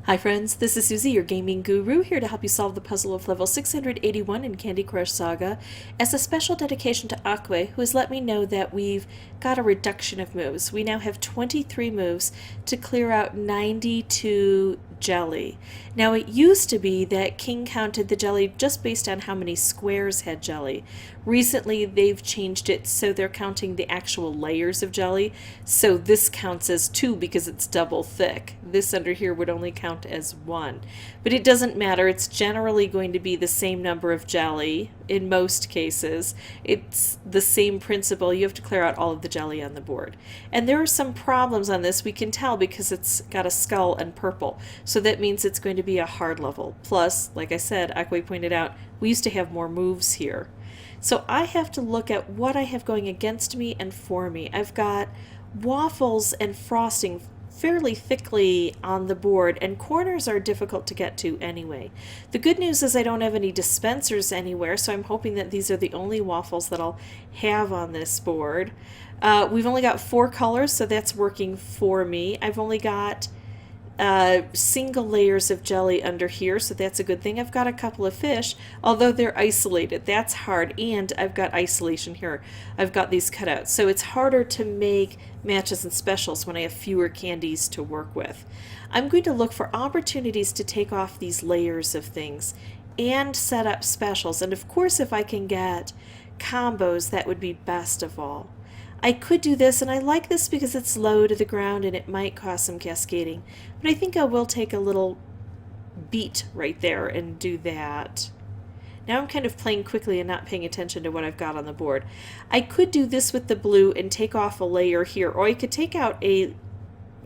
Hi friends, this is Susie, your gaming guru, here to help you solve the puzzle of level 681 in Candy Crush Saga as a special dedication to Aqua, who has let me know that we've got a reduction of moves. We now have 23 moves to clear out 92 jelly. Now it used to be that King counted the jelly just based on how many squares had jelly. Recently they've changed it so they're counting the actual layers of jelly, so this counts as 2 because it's double thick. This under here would only count as 1. But it doesn't matter, it's generally going to be the same number of jelly in most cases. It's the same principle. You have to clear out all of the jelly on the board. And there are some problems on this, we can tell because it's got a skull and purple. So that means it's going to be a hard level. Plus, like I said, Aqua pointed out, we used to have more moves here. So I have to look at what I have going against me and for me. I've got waffles and frosting fairly thickly on the board, and corners are difficult to get to anyway. The good news is I don't have any dispensers anywhere, so I'm hoping that these are the only waffles that I'll have on this board. We've only got 4 colors, so that's working for me. I've only got single layers of jelly under here, so that's a good thing. I've got a couple of fish, although they're isolated. That's hard, and I've got isolation here. I've got these cutouts, so it's harder to make matches and specials when I have fewer candies to work with. I'm going to look for opportunities to take off these layers of things and set up specials, and of course if I can get combos, that would be best of all. I could do this, and I like this because it's low to the ground and it might cause some cascading, but I think I will take a little beat right there and do that. Now I'm kind of playing quickly and not paying attention to what I've got on the board. I could do this with the blue and take off a layer here, or I could take out a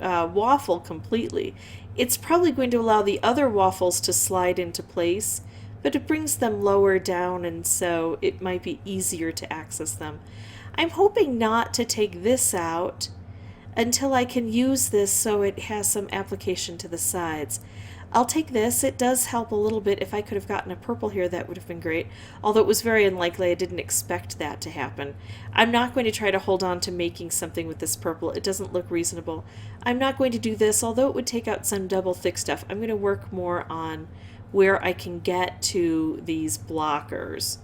waffle completely. It's probably going to allow the other waffles to slide into place, but it brings them lower down, and so it might be easier to access them. I'm hoping not to take this out until I can use this so it has some application to the sides. I'll take this. It does help a little bit. If I could have gotten a purple here, that would have been great, although it was very unlikely. I didn't expect that to happen. I'm not going to try to hold on to making something with this purple. It doesn't look reasonable. I'm not going to do this, although it would take out some double thick stuff. I'm going to work more on where I can get to these blockers.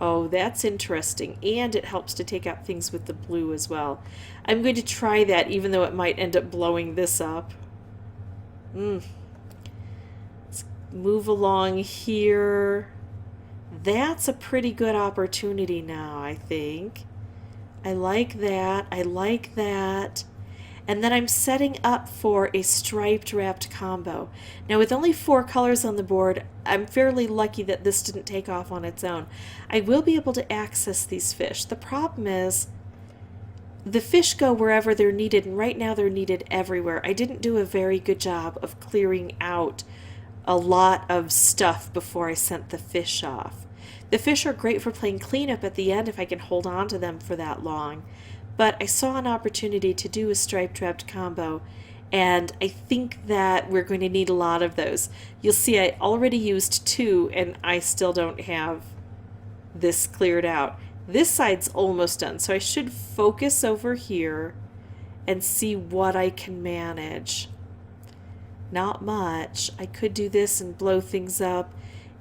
Oh, that's interesting, and it helps to take out things with the blue as well. I'm going to try that, even though it might end up blowing this up. Let's move along here. That's a pretty good opportunity now, I think. I like that. I like that. And then I'm setting up for a striped wrapped combo. Now with only 4 colors on the board, I'm fairly lucky that this didn't take off on its own. I will be able to access these fish. The problem is the fish go wherever they're needed, and right now they're needed everywhere. I didn't do a very good job of clearing out a lot of stuff before I sent the fish off. The fish are great for playing cleanup at the end if I can hold on to them for that long. But I saw an opportunity to do a striped wrapped combo, and I think that we're going to need a lot of those. You'll see I already used 2 and I still don't have this cleared out. This side's almost done, so I should focus over here and see what I can manage. Not much. I could do this and blow things up.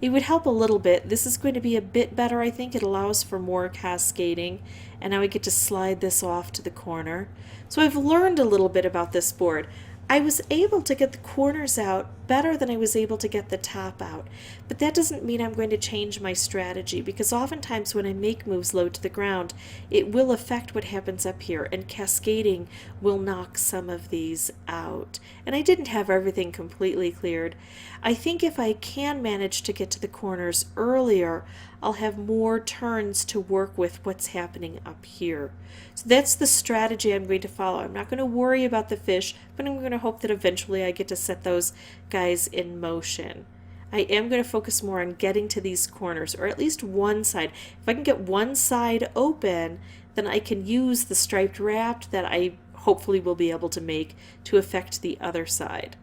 It would help a little bit. This is going to be a bit better, I think. It allows for more cascading, and now we get to slide this off to the corner. So I've learned a little bit about this board. I was able to get the corners out better than I was able to get the top out, but that doesn't mean I'm going to change my strategy, because oftentimes when I make moves low to the ground, it will affect what happens up here, and cascading will knock some of these out. And I didn't have everything completely cleared. I think if I can manage to get to the corners earlier, I'll have more turns to work with what's happening up here. So that's the strategy I'm going to follow. I'm not going to worry about the fish, but I'm going to hope that eventually I get to set those guys in motion. I am going to focus more on getting to these corners, or at least one side. If I can get one side open, then I can use the striped wrapped that I hopefully will be able to make to affect the other side.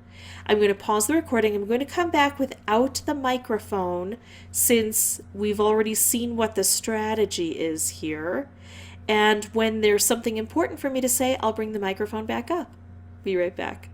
I'm going to pause the recording. I'm going to come back without the microphone since we've already seen what the strategy is here. And when there's something important for me to say, I'll bring the microphone back up. Be right back.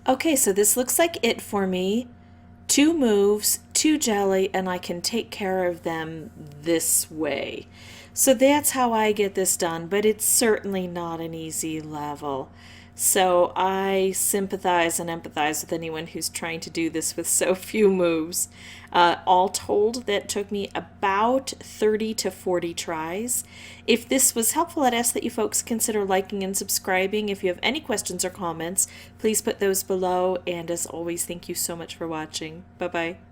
Okay, so this looks like it for me. 2 moves, 2 jelly, and I can take care of them this way. So that's how I get this done, but it's certainly not an easy level. So I sympathize and empathize with anyone who's trying to do this with so few moves. All told, that took me about 30 to 40 tries. If this was helpful, I'd ask that you folks consider liking and subscribing. If you have any questions or comments, please put those below. And as always, thank you so much for watching. Bye bye.